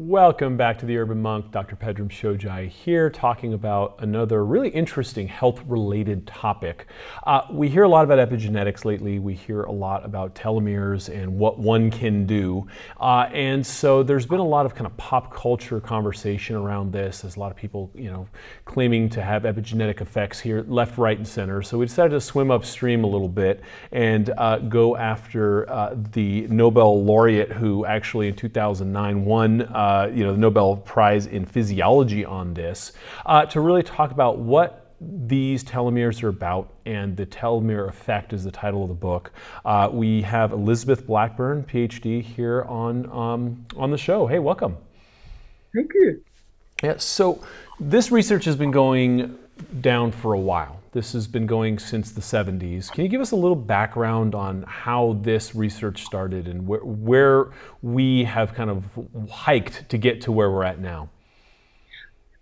Welcome back to the Urban Monk. Dr. Pedram Shojai here, talking about another really interesting health-related topic. We hear a lot about epigenetics lately. We hear a lot about telomeres and what one can do. And so there's been a lot of kind of pop culture conversation around this. There's a lot of people, claiming to have epigenetic effects here, left, right, and center. So we decided to swim upstream a little bit and go after the Nobel laureate who actually in 2009 won the Nobel Prize in Physiology on this, to really talk about what these telomeres are about, and the telomere effect is the title of the book. We have Elizabeth Blackburn, PhD, here on the show. Hey, welcome. Thank you. Yeah, so this research has been going down for a while. This has been going since the 70s. Can you give us a little background on how this research started and where we have kind of hiked to get to where we're at now?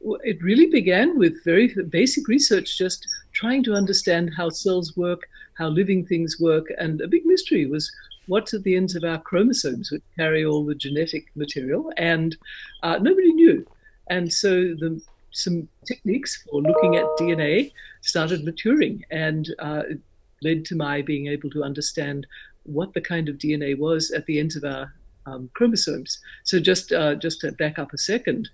Well, it really began with very basic research, just trying to understand how cells work, how living things work, and a big mystery was what's at the ends of our chromosomes, which carry all the genetic material, and nobody knew. And so some techniques for looking at DNA started maturing, and it led to my being able to understand what the kind of DNA was at the ends of our chromosomes. So just to back up a second,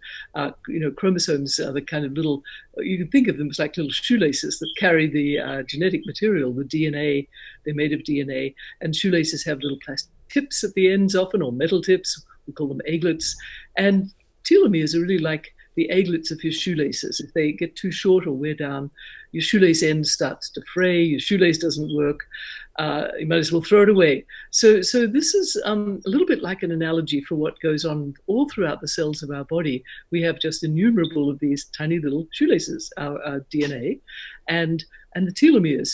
chromosomes are the kind of little, you can think of them as like little shoelaces that carry the genetic material, the DNA. They're made of DNA, and shoelaces have little plastic tips at the ends often, or metal tips. We call them eaglets. And telomeres are really like the eaglets of your shoelaces. If they get too short or wear down, your shoelace end starts to fray, your shoelace doesn't work, you might as well throw it away. So this is a little bit like an analogy for what goes on all throughout the cells of our body. We have just innumerable of these tiny little shoelaces, our DNA, and the telomeres,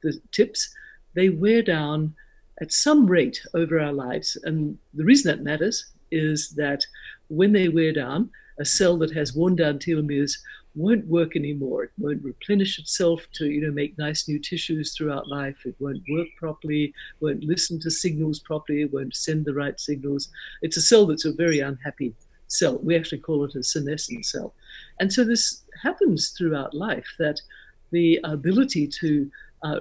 the tips, they wear down at some rate over our lives. And the reason that matters is that when they wear down, a cell that has worn down telomeres won't work anymore. It won't replenish itself to make nice new tissues throughout life. It won't work properly, won't listen to signals properly, it won't send the right signals. It's a cell that's a very unhappy cell. We actually call it a senescent cell. And so this happens throughout life, that the ability to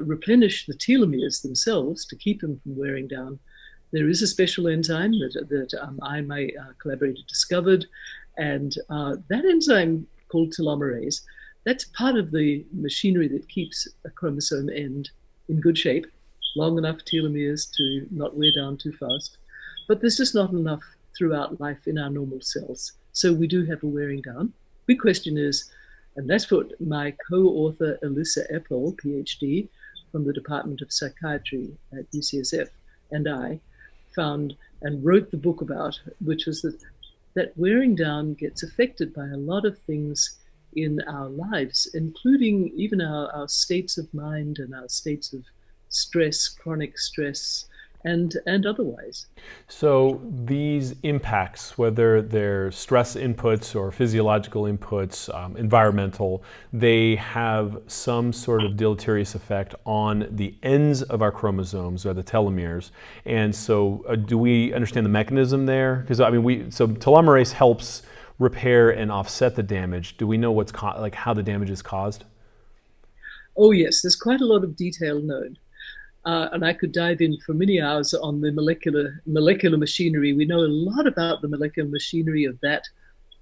replenish the telomeres themselves, to keep them from wearing down, there is a special enzyme that I and my collaborator discovered. And that enzyme called telomerase, that's part of the machinery that keeps a chromosome end in good shape, long enough telomeres to not wear down too fast. But there's just not enough throughout life in our normal cells. So we do have a wearing down. Big question is, and that's what my co-author Elissa Epel, PhD, from the Department of Psychiatry at UCSF, and I found and wrote the book about, which was that wearing down gets affected by a lot of things in our lives, including even our states of mind and our states of stress, chronic stress, and otherwise. So these impacts, whether they're stress inputs or physiological inputs, environmental, they have some sort of deleterious effect on the ends of our chromosomes, or the telomeres. And so do we understand the mechanism there? Because so telomerase helps repair and offset the damage. Do we know how the damage is caused? Oh yes, there's quite a lot of detail known. And I could dive in for many hours on the molecular machinery. We know a lot about the molecular machinery of that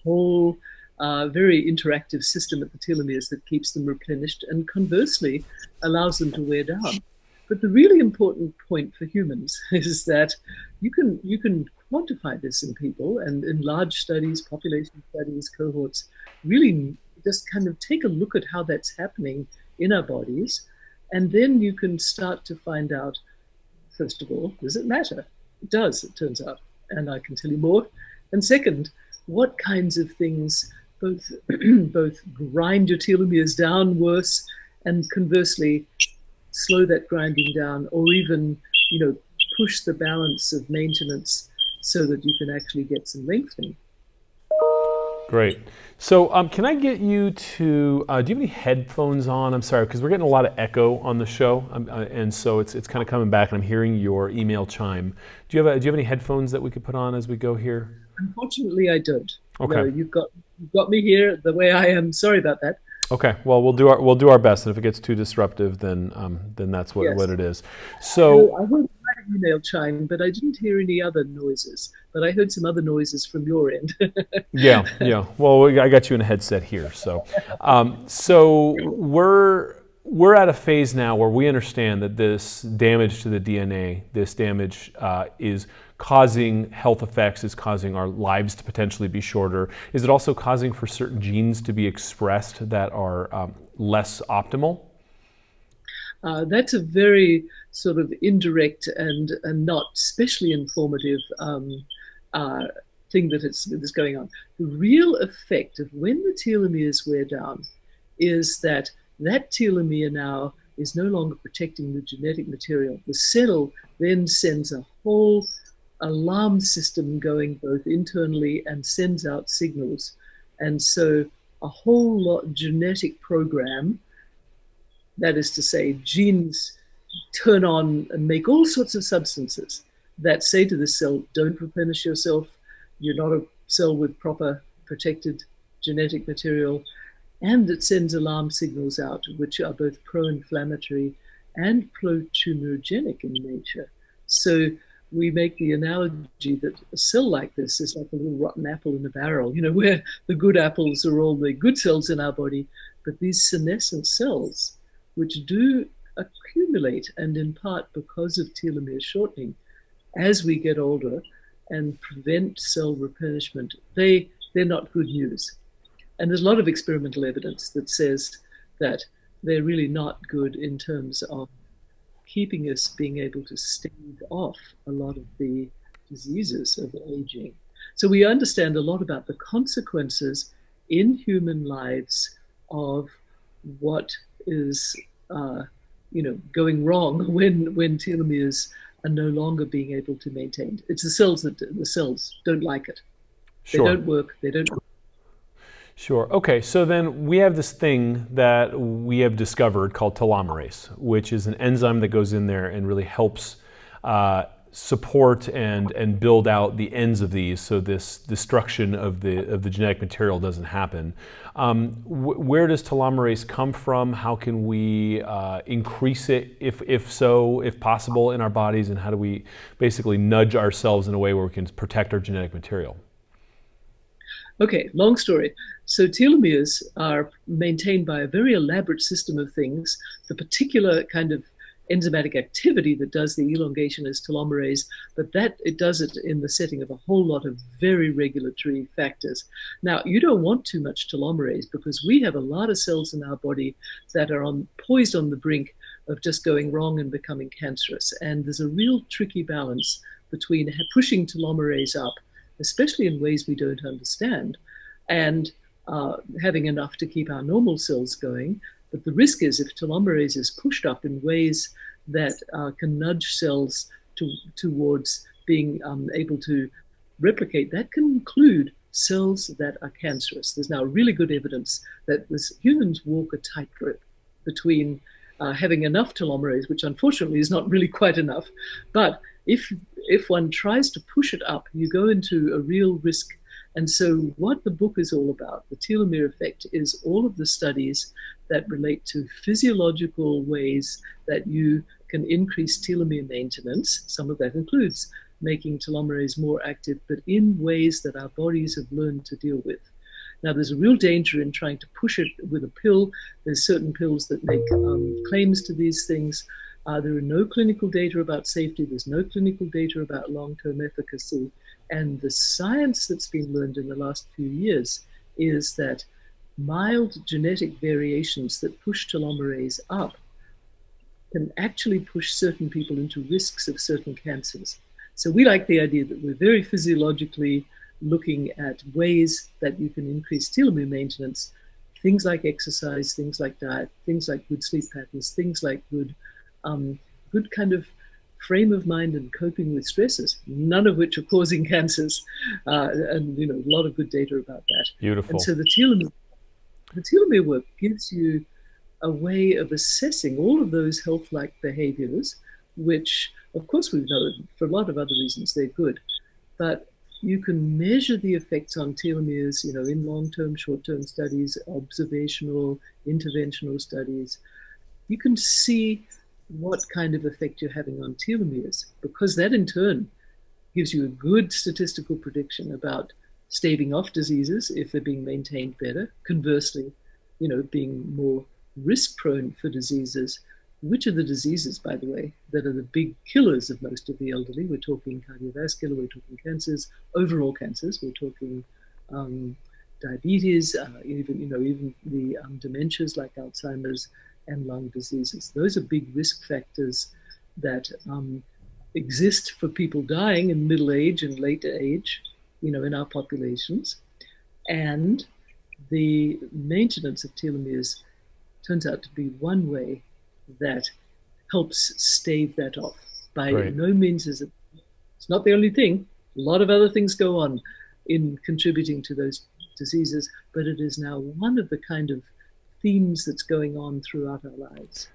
whole very interactive system at the telomeres that keeps them replenished and conversely allows them to wear down. But the really important point for humans is that you can quantify this in people, and in large studies, population studies, cohorts, really just kind of take a look at how that's happening in our bodies. And then you can start to find out, first of all, does it matter? It does, it turns out, and I can tell you more. And second, what kinds of things both grind your telomeres down worse, and conversely slow that grinding down, or even push the balance of maintenance so that you can actually get some lengthening. Great. So can I get you to, do you have any headphones on? I'm sorry, because we're getting a lot of echo on the show, and so it's kind of coming back, and I'm hearing your email chime. Do you have any headphones that we could put on as we go here? Unfortunately, I don't. Okay. No, you've got me here the way I am. Sorry about that. Okay. Well, we'll do our best, and if it gets too disruptive, then that's what Yes. what it is. No, So I heard my email chime, but I didn't hear any other noises. But I heard some other noises from your end. yeah. Well, I got you in a headset here, so we're at a phase now where we understand that this damage to the DNA, this damage is causing health effects, is causing our lives to potentially be shorter. Is it also causing for certain genes to be expressed that are less optimal? That's a very sort of indirect and not especially informative uh, thing that's going on. The real effect of when the telomeres wear down is that telomere now is no longer protecting the genetic material. The cell then sends a whole alarm system going both internally and sends out signals. And so a whole lot genetic program, that is to say, genes turn on and make all sorts of substances that say to the cell, don't replenish yourself, you're not a cell with proper protected genetic material, and it sends alarm signals out, which are both pro-inflammatory and pro-tumorigenic in nature. So we make the analogy that a cell like this is like a little rotten apple in a barrel, where the good apples are all the good cells in our body, but these senescent cells, which do accumulate, and in part because of telomere shortening, as we get older and prevent cell replenishment, they're not good news. And there's a lot of experimental evidence that says that they're really not good in terms of keeping us being able to stave off a lot of the diseases of aging. So we understand a lot about the consequences in human lives of what is going wrong when telomeres are no longer being able to maintain. It's the cells don't like it. They Sure. don't work. They don't. Sure. Okay, so then we have this thing that we have discovered called telomerase, which is an enzyme that goes in there and really helps support and build out the ends of these, so this destruction of the genetic material doesn't happen. Where does telomerase come from? How can we increase it, if possible, in our bodies, and how do we basically nudge ourselves in a way where we can protect our genetic material? Okay, long story. So telomeres are maintained by a very elaborate system of things. The particular kind of enzymatic activity that does the elongation is telomerase, but that it does it in the setting of a whole lot of very regulatory factors. Now, you don't want too much telomerase because we have a lot of cells in our body that are poised on the brink of just going wrong and becoming cancerous. And there's a real tricky balance between pushing telomerase up, especially in ways we don't understand, and having enough to keep our normal cells going. But the risk is if telomerase is pushed up in ways that can nudge cells towards being able to replicate, that can include cells that are cancerous. There's now really good evidence that humans walk a tightrope between having enough telomerase, which unfortunately is not really quite enough, but if one tries to push it up, you go into a real risk. And so what the book is all about, the telomere effect, is all of the studies that relate to physiological ways that you can increase telomere maintenance. Some of that includes making telomerase more active, but in ways that our bodies have learned to deal with. Now, there's a real danger in trying to push it with a pill. There's certain pills that make claims to these things. There are no clinical data about safety. There's no clinical data about long-term efficacy. And the science that's been learned in the last few years is that mild genetic variations that push telomerase up can actually push certain people into risks of certain cancers. So we like the idea that we're very physiologically looking at ways that you can increase telomere maintenance, things like exercise, things like diet, things like good sleep patterns, things like good kind of frame of mind and coping with stresses, none of which are causing cancers, and a lot of good data about that. Beautiful. And so the telomere work gives you a way of assessing all of those health-like behaviors, which, of course, we know for a lot of other reasons they're good, but you can measure the effects on telomeres, in long-term, short-term studies, observational, interventional studies. You can see what kind of effect you're having on telomeres, because that in turn gives you a good statistical prediction about staving off diseases if they're being maintained better. Conversely, being more risk-prone for diseases. Which are the diseases, by the way, that are the big killers of most of the elderly? We're talking cardiovascular, we're talking cancers, overall cancers, we're talking diabetes, even the dementias like Alzheimer's and lung diseases. Those are big risk factors that exist for people dying in middle age and late age, in our populations. And the maintenance of telomeres turns out to be one way that helps stave that off. By no means is it's not the only thing. A lot of other things go on in contributing to those diseases, but it is now one of the kind of themes that's going on throughout our lives.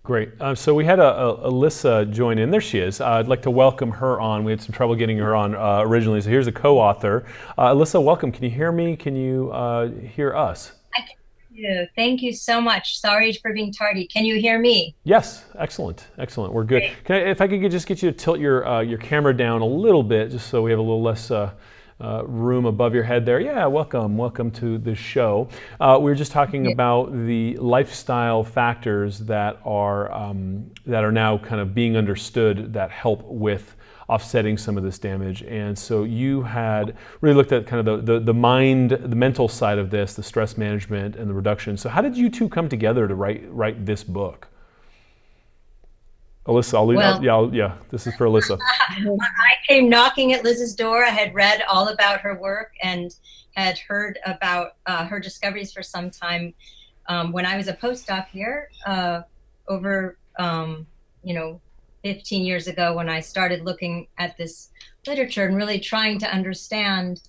Great. So we had Elissa join in. There she is. I'd like to welcome her on. We had some trouble getting her on originally, so here's a co-author. Elissa, welcome. Can you hear me? Can you hear us? I can hear you. Thank you so much. Sorry for being tardy. Can you hear me? Yes. Excellent. Excellent. We're good. If I could just get you to tilt your camera down a little bit, just so we have a little less room above your head there. Yeah, welcome to the show. We were just talking about the lifestyle factors that are now kind of being understood that help with offsetting some of this damage. And so you had really looked at kind of the mental side of this, the stress management and the reduction. So how did you two come together to write this book? Elissa, this is for Elissa. I came knocking at Liz's door. I had read all about her work and had heard about her discoveries for some time. When I was a postdoc here, over 15 years ago, when I started looking at this literature and really trying to understand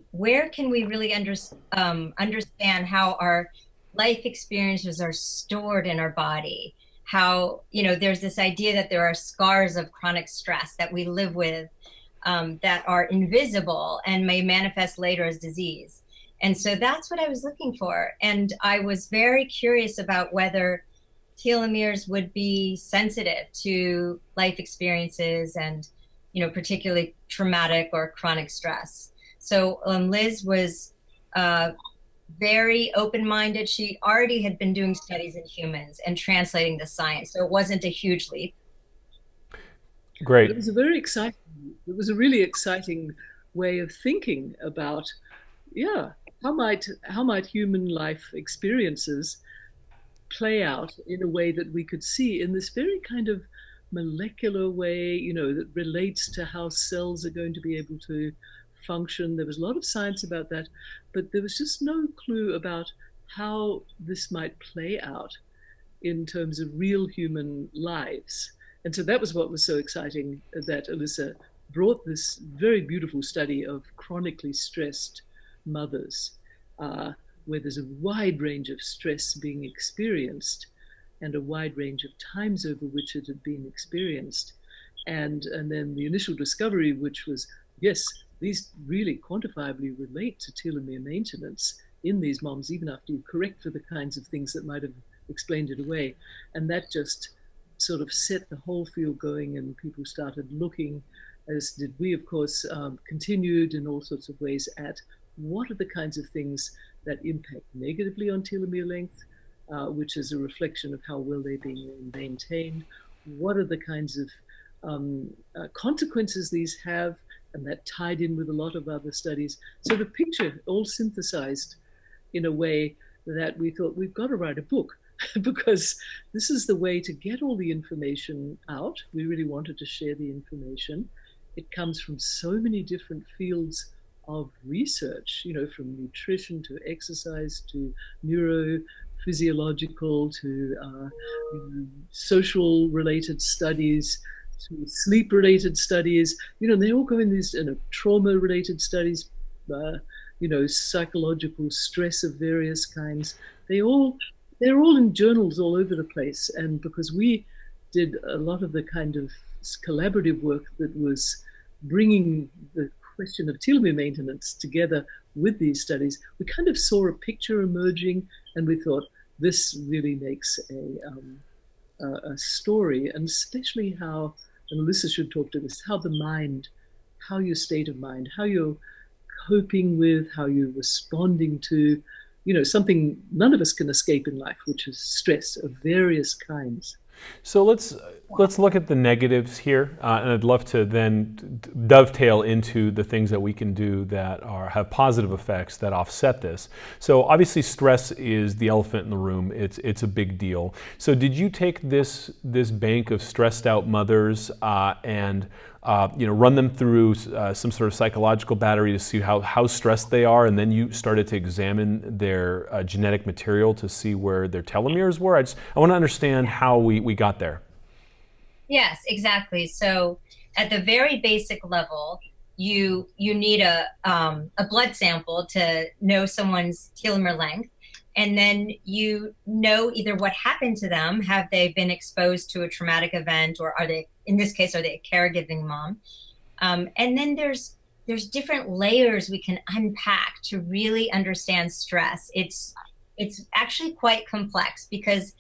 where can we really understand how our life experiences are stored in our body. How, there's this idea that there are scars of chronic stress that we live with that are invisible and may manifest later as disease. And so that's what I was looking for. And I was very curious about whether telomeres would be sensitive to life experiences and, particularly traumatic or chronic stress. So Liz was very open-minded. She already had been doing studies in humans and translating the science, so it wasn't a huge leap. Great. It was a really exciting way of thinking about, how might human life experiences play out in a way that we could see in this very kind of molecular way, that relates to how cells are going to be able to function. There was a lot of science about that, but there was just no clue about how this might play out in terms of real human lives. And so that was what was so exciting, that Elissa brought this very beautiful study of chronically stressed mothers, where there's a wide range of stress being experienced and a wide range of times over which it had been experienced. And then the initial discovery, which was, yes, these really quantifiably relate to telomere maintenance in these moms, even after you correct for the kinds of things that might have explained it away. And that just sort of set the whole field going, and people started looking, as did we, of course, continued in all sorts of ways at what are the kinds of things that impact negatively on telomere length, which is a reflection of how well they're being maintained. What are the kinds of consequences these have, and that tied in with a lot of other studies. So the picture all synthesized in a way that we thought, we've got to write a book because this is the way to get all the information out. We really wanted to share the information. It comes from so many different fields of research, from nutrition to exercise to neuro, physiological to social related studies to sleep related studies. They all go in these trauma related studies, psychological stress of various kinds. They're all in journals all over the place. And because we did a lot of the kind of collaborative work that was bringing the question of telomere maintenance together with these studies, we kind of saw a picture emerging, and we thought this really makes a story, and especially how, and Elissa should talk to this, how the mind, how your state of mind, how you're coping with, how you're responding to, something none of us can escape in life, which is stress of various kinds. So let's look at the negatives here, and I'd love to then dovetail into the things that we can do that have positive effects that offset this. So obviously stress is the elephant in the room. It's a big deal. So did you take this bank of stressed out mothers and run them through some sort of psychological battery to see how stressed they are, and then you started to examine their genetic material to see where their telomeres were? I want to understand how we got there. Yes, exactly. So at the very basic level, you need a blood sample to know someone's telomere length. And then you know either what happened to them, have they been exposed to a traumatic event, or are they, in this case, are they a caregiving mom? And then there's different layers we can unpack to really understand stress. It's actually quite complex because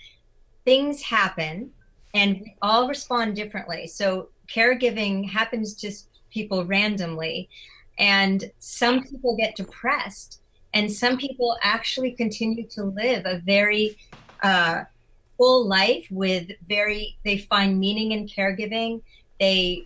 things happen and we all respond differently. So caregiving happens to people randomly, and some people get depressed. And some people actually continue to live a very full life with they find meaning in caregiving. They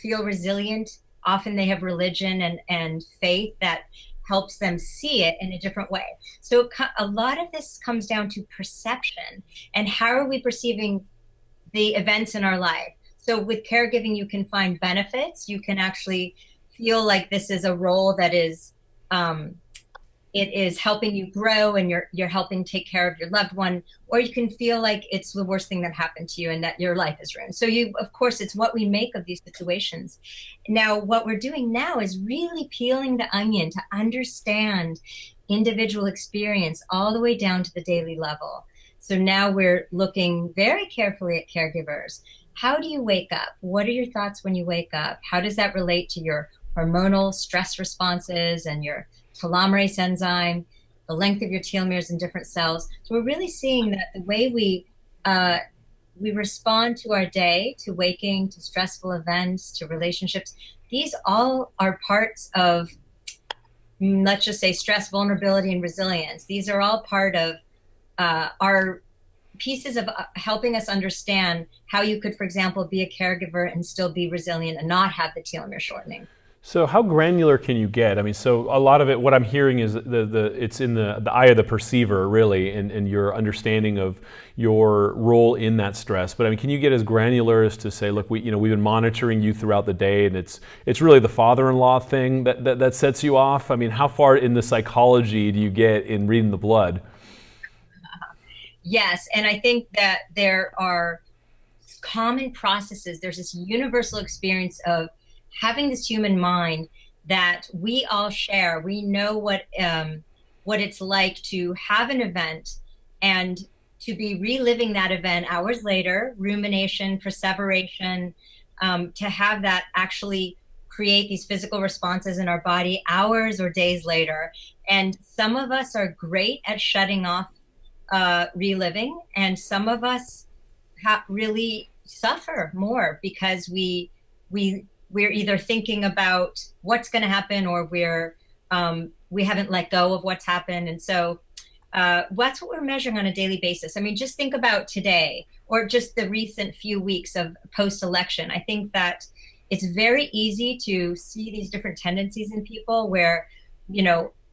feel resilient. Often they have religion and faith that helps them see it in a different way. So a lot of this comes down to perception and how are we perceiving the events in our life. So with caregiving, you can find benefits. You can actually feel like this is a role that is, it is helping you grow and you're helping take care of your loved one, or you can feel like it's the worst thing that happened to you and that your life is ruined. So of course, it's what we make of these situations. Now, what we're doing now is really peeling the onion to understand individual experience all the way down to the daily level. So now we're looking very carefully at caregivers. How do you wake up? What are your thoughts when you wake up? How does that relate to your hormonal stress responses and your telomerase enzyme, the length of your telomeres in different cells? So we're really seeing that the way we respond to our day, to waking, to stressful events, to relationships, these all are parts of, let's just say, stress, vulnerability, and resilience. These are all part of are pieces of helping us understand how you could, for example, be a caregiver and still be resilient and not have the telomere shortening. So how granular can you get? I mean, so a lot of it, what I'm hearing is it's in the eye of the perceiver, really, and your understanding of your role in that stress. But I mean, can you get as granular as to say, look, we've been monitoring you throughout the day, and it's really the father-in-law thing that sets you off? I mean, how far in the psychology do you get in reading the blood? Yes, and I think that there are common processes. There's this universal experience of having this human mind that we all share. We know what it's like to have an event and to be reliving that event hours later, rumination, perseveration, to have that actually create these physical responses in our body hours or days later. And some of us are great at shutting off reliving, and some of us really suffer more because we're either thinking about what's going to happen, or we haven't let go of what's happened. And so that's what we're measuring on a daily basis. I mean, just think about today, or just the recent few weeks of post-election. I think that it's very easy to see these different tendencies in people where,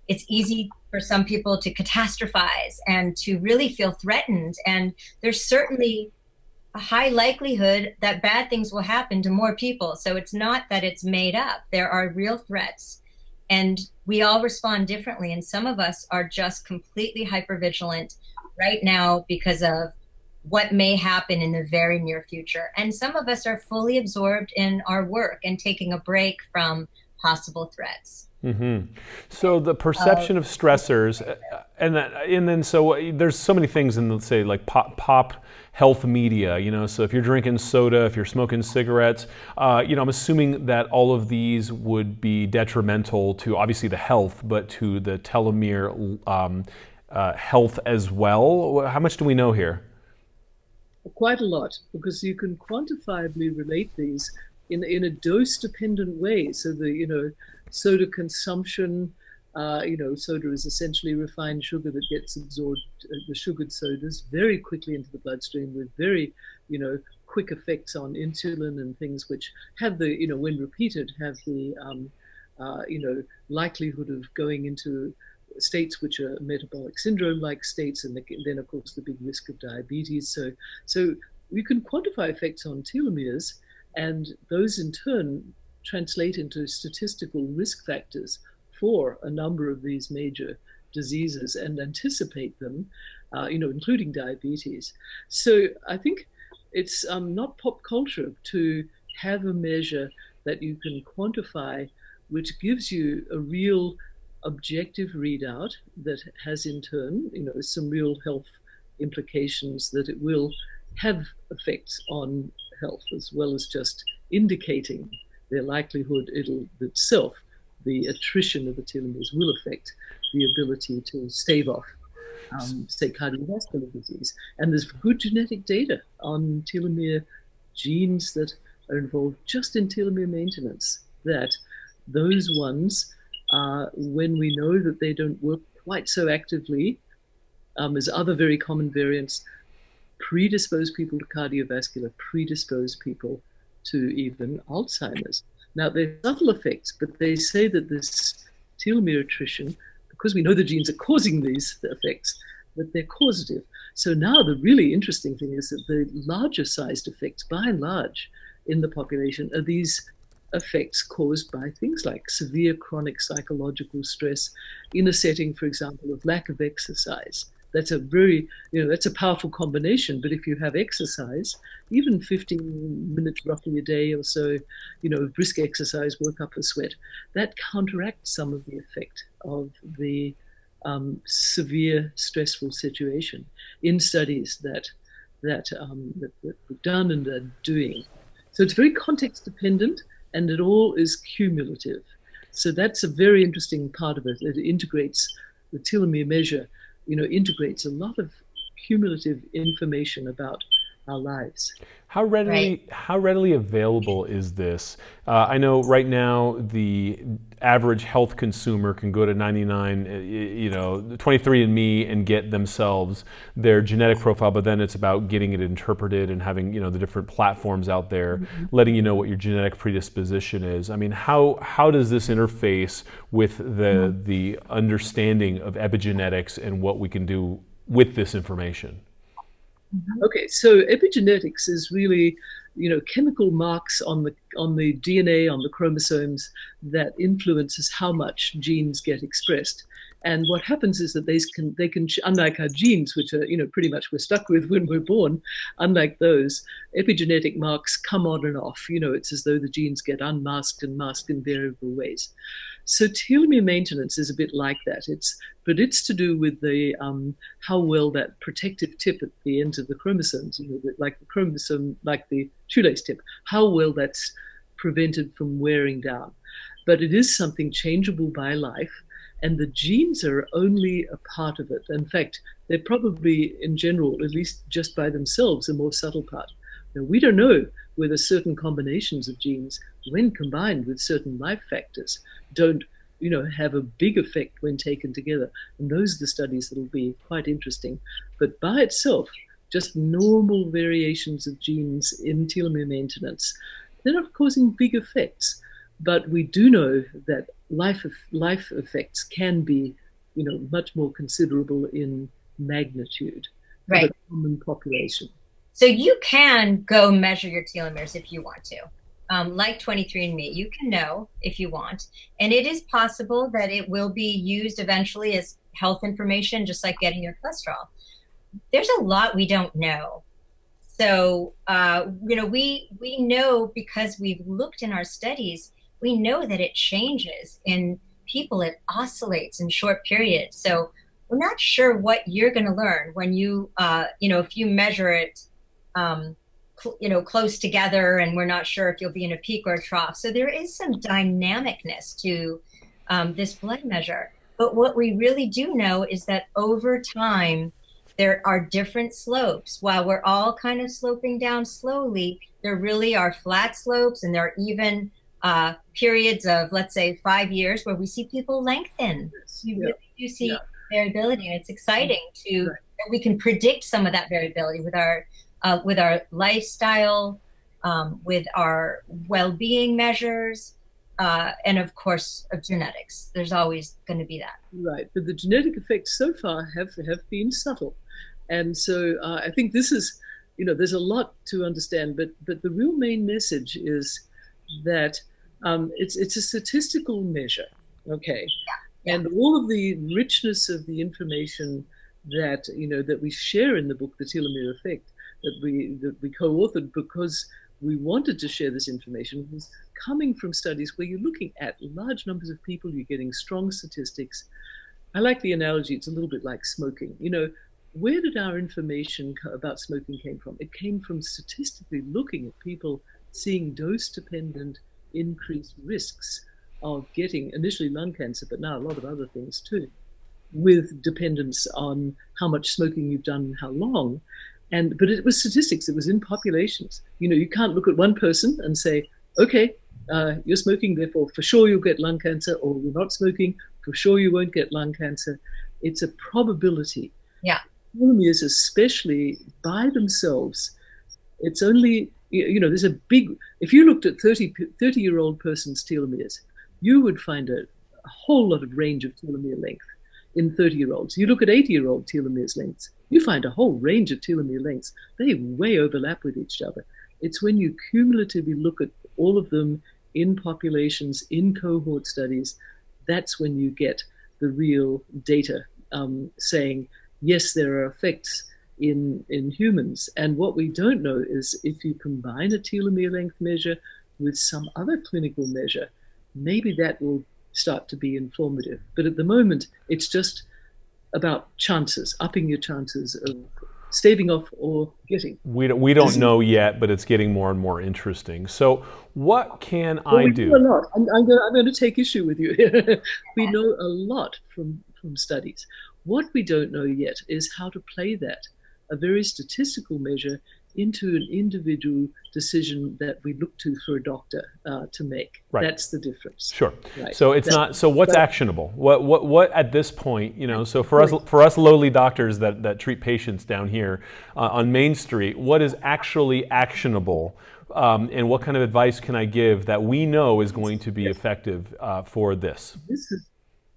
it's easy for some people to catastrophize and to really feel threatened. And there's certainly a high likelihood that bad things will happen to more people. So it's not that it's made up. There are real threats, and we all respond differently. And some of us are just completely hypervigilant right now because of what may happen in the very near future. And some of us are fully absorbed in our work and taking a break from possible threats. Mm-hmm. So the perception of stressors, and then so there's so many things in, let's say, like pop health media, so if you're drinking soda, if you're smoking cigarettes, I'm assuming that all of these would be detrimental to obviously the health, but to the telomere health as well. How much do we know here? Quite a lot, because you can quantifiably relate these in a dose-dependent way. So the soda consumption, soda is essentially refined sugar that gets absorbed, the sugared sodas, very quickly into the bloodstream with very, quick effects on insulin and things which have the, when repeated, have the, likelihood of going into states which are metabolic syndrome-like states, and then of course the big risk of diabetes. So we can quantify effects on telomeres, and those in turn translate into statistical risk factors for a number of these major diseases and anticipate them, including diabetes. So I think it's not pop culture to have a measure that you can quantify, which gives you a real objective readout that has in turn, some real health implications, that it will have effects on health as well as just indicating their likelihood. It'll itself, the attrition of the telomeres will affect the ability to stave off, say, cardiovascular disease. And there's good genetic data on telomere genes that are involved just in telomere maintenance, that those ones, when we know that they don't work quite so actively as other very common variants, predispose people to cardiovascular, predispose people to even Alzheimer's. Now, they're subtle effects, but they say that this telomere attrition, because we know the genes are causing these effects, that they're causative. So now the really interesting thing is that the larger sized effects, by and large, in the population are these effects caused by things like severe chronic psychological stress in a setting, for example, of lack of exercise. That's a very, that's a powerful combination. But if you have exercise, even 15 minutes roughly a day or so, brisk exercise, work up a sweat, that counteracts some of the effect of the severe stressful situation in studies that we've done and are doing. So it's very context dependent, and it all is cumulative. So that's a very interesting part of it. It integrates the telomere measure, integrates a lot of cumulative information about our lives. How readily available is this? I know right now the average health consumer can go to 23andMe and get themselves their genetic profile, but then it's about getting it interpreted and having the different platforms out there letting you know what your genetic predisposition is. I mean, how does this interface with the understanding of epigenetics and what we can do with this information? Okay, so epigenetics is really, chemical marks on the DNA, on the chromosomes, that influences how much genes get expressed. And what happens is that they can, unlike our genes, which are, pretty much we're stuck with when we're born, unlike those, epigenetic marks come on and off. It's as though the genes get unmasked and masked in variable ways. So telomere maintenance is a bit like that. But it's to do with the how well that protective tip at the ends of the chromosomes, like the chromosome, like the shoelace tip, how well that's prevented from wearing down. But it is something changeable by life, and the genes are only a part of it. In fact, they're probably, in general, at least just by themselves, a more subtle part. Now, we don't know whether certain combinations of genes, when combined with certain life factors, don't have a big effect when taken together. And those are the studies that will be quite interesting. But by itself, just normal variations of genes in telomere maintenance, they're not causing big effects. But we do know that life effects can be, much more considerable in magnitude for the common population. So you can go measure your telomeres if you want to. Like 23andMe, you can know if you want. And it is possible that it will be used eventually as health information, just like getting your cholesterol. there's a lot we don't know. So, we know, because we've looked in our studies, we know that it changes in people. It oscillates in short periods. So we're not sure what you're going to learn when you, if you measure it, close together, and we're not sure if you'll be in a peak or a trough. So there is some dynamicness to this blood measure. But what we really do know is that over time, there are different slopes. While we're all kind of sloping down slowly, there really are flat slopes, and there are even periods of, let's say, 5 years where we see people lengthen. You really do see variability, and it's exciting that we can predict some of that variability with our lifestyle, with our well-being measures, and of course of genetics. There's always going to be that. Right, but the genetic effects so far have been subtle. And so I think this is, there's a lot to understand, but the real main message is that it's a statistical measure, okay? Yeah. And all of the richness of the information that, that we share in the book, The Telomere Effect, that we co-authored because we wanted to share this information, was coming from studies where you're looking at large numbers of people, you're getting strong statistics. I like the analogy, it's a little bit like smoking. Where did our information about smoking came from? It came from statistically looking at people seeing dose-dependent increased risks of getting initially lung cancer, but now a lot of other things too, with dependence on how much smoking you've done and how long. But it was statistics, it was in populations. You can't look at one person and say, okay, you're smoking, therefore for sure you'll get lung cancer, or you're not smoking, for sure you won't get lung cancer. It's a probability. Yeah. Telomeres, especially by themselves, it's only, there's a big, if you looked at 30-year-old person's telomeres, you would find a whole lot of range of telomere length in 30-year-olds. You look at 80-year-old telomeres lengths, you find a whole range of telomere lengths. They way overlap with each other. It's when you cumulatively look at all of them in populations, in cohort studies, that's when you get the real data saying, yes, there are effects in humans. And what we don't know is if you combine a telomere length measure with some other clinical measure, maybe that will start to be informative. But at the moment, it's just about chances, upping your chances of staving off or getting. We don't know yet, but it's getting more and more interesting. So what can I do? We know a lot. I'm going to take issue with you. We know a lot from studies. What we don't know yet is how to play that, a very statistical measure, into an individual decision that we look to for a doctor to make. Right. That's the difference. Sure. Right. So it's not. So what's actionable? What at this point? So for us lowly doctors that treat patients down here on Main Street, what is actually actionable, and what kind of advice can I give that we know is going to be effective for this?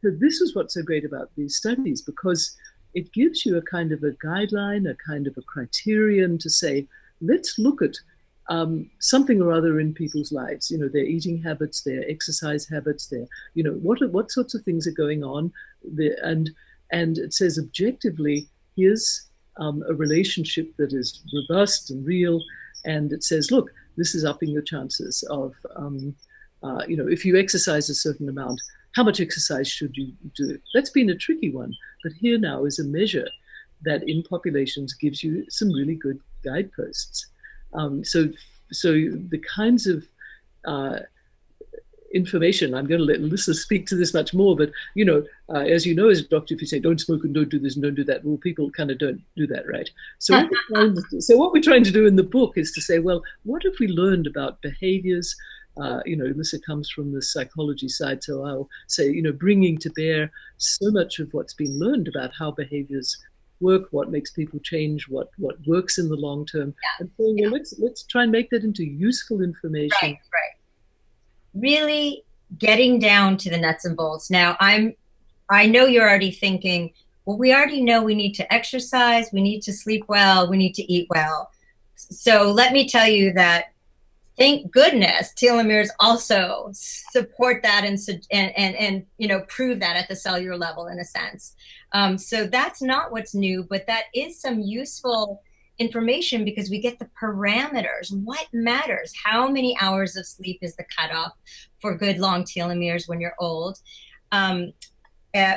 This is what's so great about these studies, because it gives you a kind of a guideline, a kind of a criterion to say, let's look at something or other in people's lives, their eating habits, their exercise habits, their, what sorts of things are going on there. And it says objectively, here's a relationship that is robust and real. And it says, look, this is upping your chances of, if you exercise a certain amount, how much exercise should you do? That's been a tricky one. But here now is a measure that in populations gives you some really good guideposts. So the kinds of information, I'm going to let Elissa speak to this much more, but, as you know, as a doctor, if you say, don't smoke and don't do this and don't do that, well, people kind of don't do that, right? So what we're trying to do in the book is to say, well, what have we learned about behaviors? Elissa comes from the psychology side, so I'll say, bringing to bear so much of what's been learned about how behaviors work, what makes people change, what works in the long term, and saying, well, let's try and make that into useful information. Right. Really getting down to the nuts and bolts. Now, I know you're already thinking, well, we already know we need to exercise, we need to sleep well, we need to eat well. So let me tell you that thank goodness telomeres also support that and prove that at the cellular level in a sense. So that's not what's new, but that is some useful information because we get the parameters. What matters? How many hours of sleep is the cutoff for good long telomeres when you're old?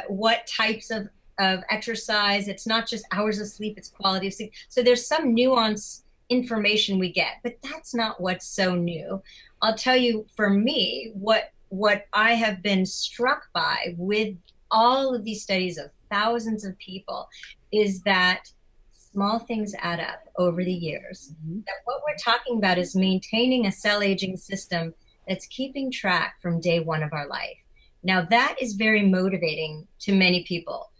What types of exercise? It's not just hours of sleep, it's quality of sleep. So there's some nuance information we get, but that's not what's so new. I'll tell you, for me, what I have been struck by with all of these studies of thousands of people is that small things add up over the years. That what we're talking about is maintaining a cell aging system that's keeping track from day one of our life. Now that is very motivating to many people.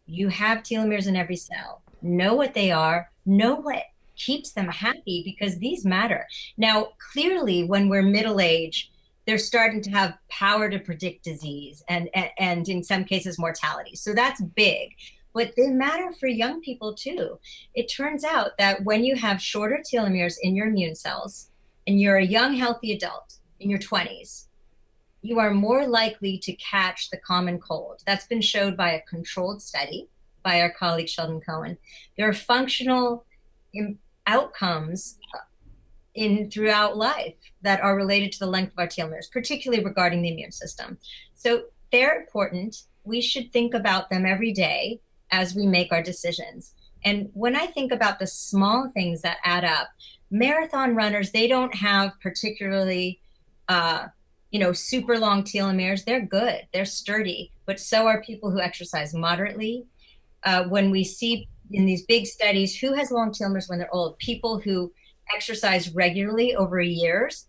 You have telomeres in every cell. Know what they are, know what keeps them happy, because these matter. Now, clearly, when we're middle-aged, they're starting to have power to predict disease and in some cases mortality. So that's big, but they matter for young people too. It turns out that when you have shorter telomeres in your immune cells and you're a young, healthy adult in your 20s, you are more likely to catch the common cold. That's been showed by a controlled study by our colleague Sheldon Cohen. There are functional outcomes throughout life that are related to the length of our telomeres, particularly regarding the immune system. So they're important. We should think about them every day as we make our decisions. And when I think about the small things that add up, marathon runners, they don't have particularly super long telomeres. They're good, they're sturdy, but so are people who exercise moderately. When we see in these big studies who has long telomeres when they're old, people who exercise regularly over years,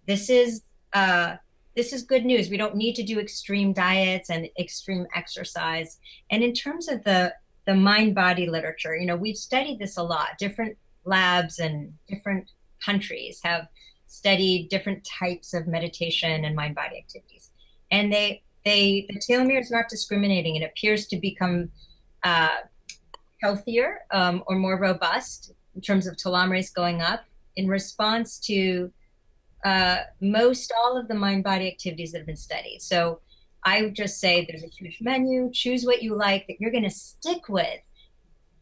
this is good news. We don't need to do extreme diets and extreme exercise. And in terms of the mind-body literature, we've studied this a lot. Different labs and different countries have studied different types of meditation and mind-body activities. And the telomere is not discriminating. It appears to become healthier or more robust in terms of telomerase going up in response to most all of the mind-body activities that have been studied. So I would just say there's a huge menu. Choose what you like that you're going to stick with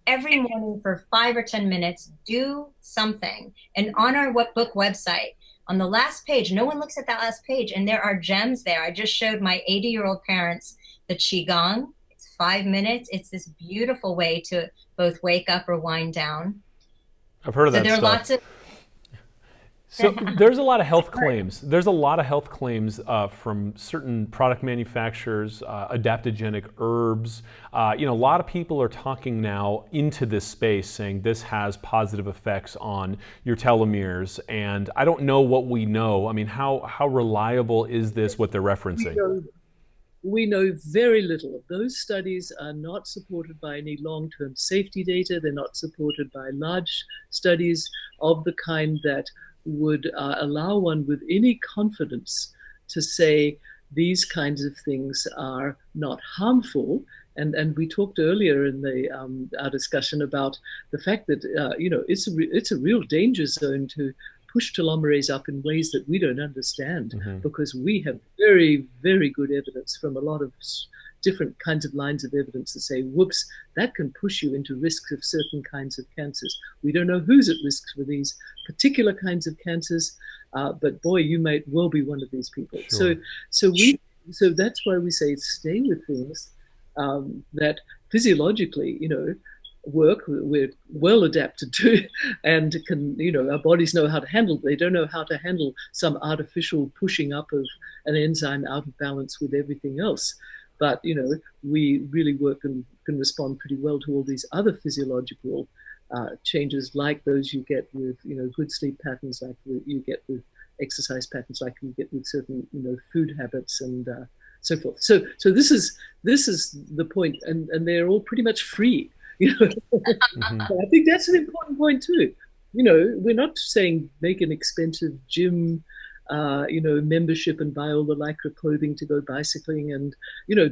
every morning for 5 or 10 minutes. Do something. And on our book website, on the last page, no one looks at that last page, and there are gems there. I just showed my 80-year-old parents the Qigong. 5 minutes. It's this beautiful way to both wake up or wind down. I've heard of that there stuff. Are lots of. So there's a lot of health claims. There's a lot of health claims from certain product manufacturers, adaptogenic herbs. A lot of people are talking now into this space saying this has positive effects on your telomeres. And I don't know what we know. I mean, how reliable is this, what they're referencing? We know very little. Those studies are not supported by any long-term safety data. They're not supported by large studies of the kind that would allow one with any confidence to say these kinds of things are not harmful. And we talked earlier in our discussion about the fact that it's a real danger zone to push telomerase up in ways that we don't understand, because we have very, very good evidence from a lot of different kinds of lines of evidence that say, whoops, that can push you into risks of certain kinds of cancers. We don't know who's at risk for these particular kinds of cancers, but boy, you might well be one of these people. Sure. So that's why we say stay with things that physiologically, work, we're well adapted to, and can, our bodies know how to handle. They don't know how to handle some artificial pushing up of an enzyme out of balance with everything else. But we really work and can respond pretty well to all these other physiological changes, like those you get with good sleep patterns, like you get with exercise patterns, like you get with certain food habits and so forth. So this is the point, and they're all pretty much free. I think that's an important point too. We're not saying make an expensive gym, membership and buy all the Lycra clothing to go bicycling and,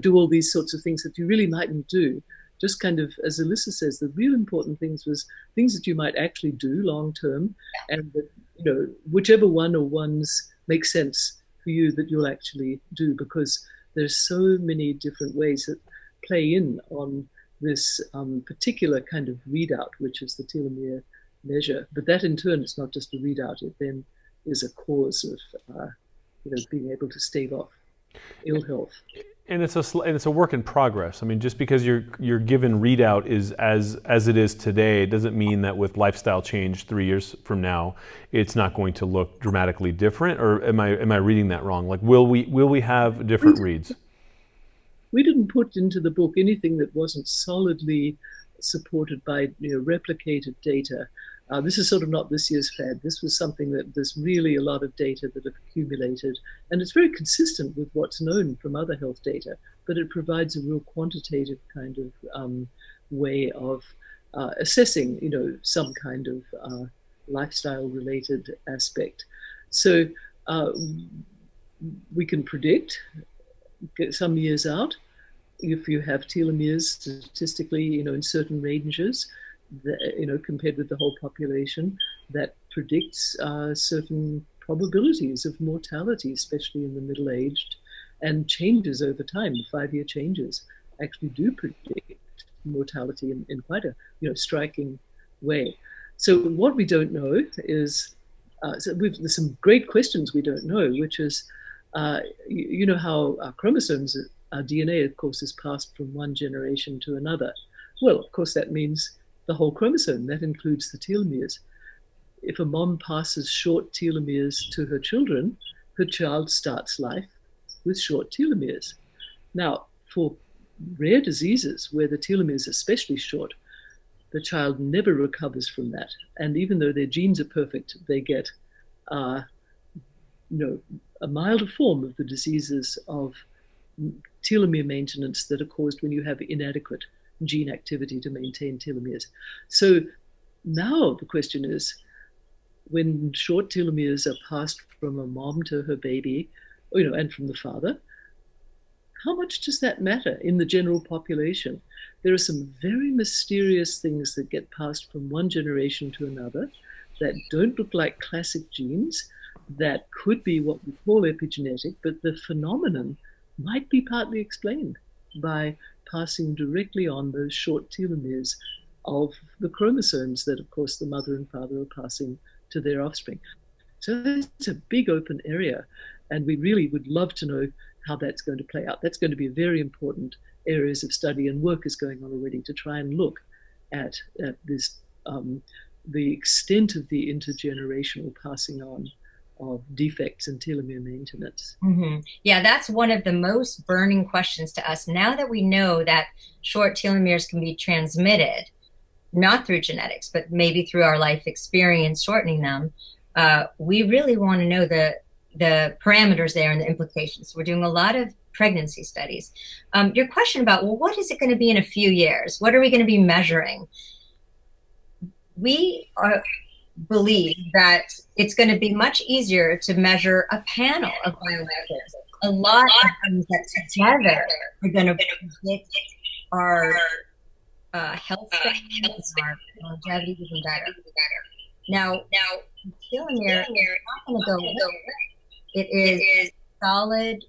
do all these sorts of things that you really mightn't do. Just kind of, as Elissa says, the real important things was things that you might actually do long term, and that, whichever one or ones make sense for you that you'll actually do, because there's so many different ways that play in on this particular kind of readout, which is the telomere measure. But that in turn is not just a readout, it then is a cause of being able to stave off ill health. And it's a work in progress. I mean, just because your given readout is as it is today, doesn't mean that with lifestyle change 3 years from now, it's not going to look dramatically different. Or am I reading that wrong? Like, will we have different reads? We didn't put into the book anything that wasn't solidly supported by replicated data. This is sort of not this year's fad. This was something that there's really a lot of data that have accumulated, and it's very consistent with what's known from other health data, but it provides a real quantitative kind of way of assessing, some kind of lifestyle-related aspect. So we can predict some years out if you have telomeres statistically, in certain ranges, compared with the whole population, that predicts certain probabilities of mortality, especially in the middle-aged, and changes over time. The 5-year changes actually do predict mortality in quite a striking way. So what we don't know is, there's some great questions we don't know, which is, how our chromosomes, our DNA, of course, is passed from one generation to another. Well, of course, that means the whole chromosome. That includes the telomeres. If a mom passes short telomeres to her children, her child starts life with short telomeres. Now, for rare diseases where the telomeres are especially short, the child never recovers from that. And even though their genes are perfect, they get a milder form of the diseases of telomere maintenance that are caused when you have inadequate gene activity to maintain telomeres. So now the question is, when short telomeres are passed from a mom to her baby, and from the father, how much does that matter in the general population? There are some very mysterious things that get passed from one generation to another that don't look like classic genes, that could be what we call epigenetic, but the phenomenon might be partly explained by passing directly on those short telomeres of the chromosomes that, of course, the mother and father are passing to their offspring. So it's a big open area, and we really would love to know how that's going to play out. That's going to be very important areas of study, and work is going on already to try and look at this, the extent of the intergenerational passing on of defects in telomere maintenance. Mm-hmm. Yeah, that's one of the most burning questions to us. Now that we know that short telomeres can be transmitted, not through genetics, but maybe through our life experience shortening them, we really want to know the parameters there and the implications. We're doing a lot of pregnancy studies. Your question about, well, what is it going to be in a few years? What are we going to be measuring? We believe that it's going to be much easier to measure a panel of biomarkers. A lot of things that together are going to predict our health status, our longevity even better. Now, telomere is not going to go away. It is solid.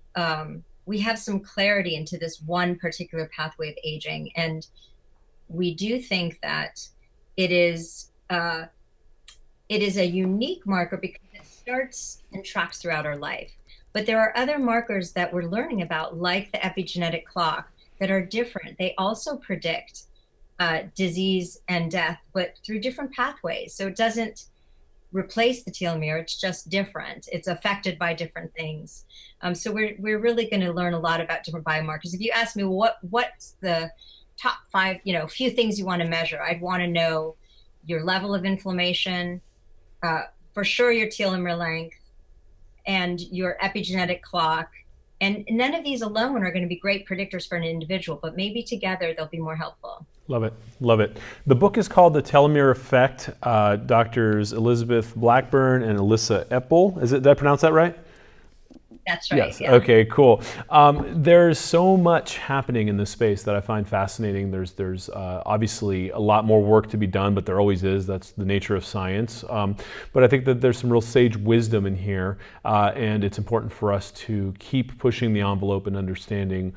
We have some clarity into this one particular pathway of aging, and we do think that it is a unique marker because it starts and tracks throughout our life. But there are other markers that we're learning about, like the epigenetic clock, that are different. They also predict disease and death, but through different pathways. So it doesn't replace the telomere, it's just different. It's affected by different things. So we're really going to learn a lot about different biomarkers. If you ask me, what's the top 5, few things you want to measure, I'd want to know your level of inflammation, for sure your telomere length, and your epigenetic clock. And none of these alone are going to be great predictors for an individual, but maybe together they'll be more helpful. Love it. Love it. The book is called The Telomere Effect. Doctors Elizabeth Blackburn and Elissa Epel. Did I pronounce that right? That's right. Yes. Yeah. Okay. Cool. There's so much happening in this space that I find fascinating. There's obviously a lot more work to be done, but there always is. That's the nature of science. But I think that there's some real sage wisdom in here, and it's important for us to keep pushing the envelope and understanding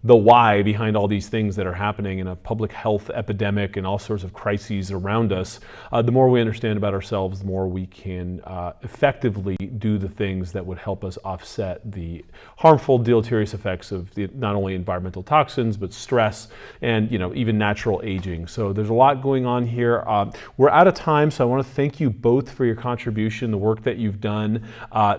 the why behind all these things that are happening in a public health epidemic and all sorts of crises around us. The more we understand about ourselves, the more we can effectively do the things that would help us offset the harmful, deleterious effects of not only environmental toxins, but stress and even natural aging. So there's a lot going on here. We're out of time, so I want to thank you both for your contribution, the work that you've done.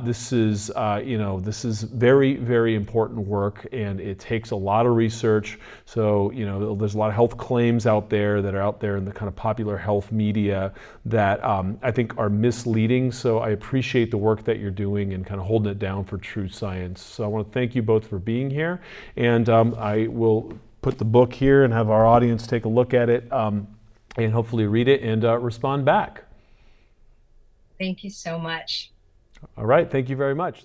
This is very, very important work, and it takes a lot of research. So, there's a lot of health claims out there that are out there in the kind of popular health media that I think are misleading. So I appreciate the work that you're doing and kind of holding it down for true science. So I want to thank you both for being here. And I will put the book here and have our audience take a look at it and hopefully read it and respond back. Thank you so much. All right. Thank you very much.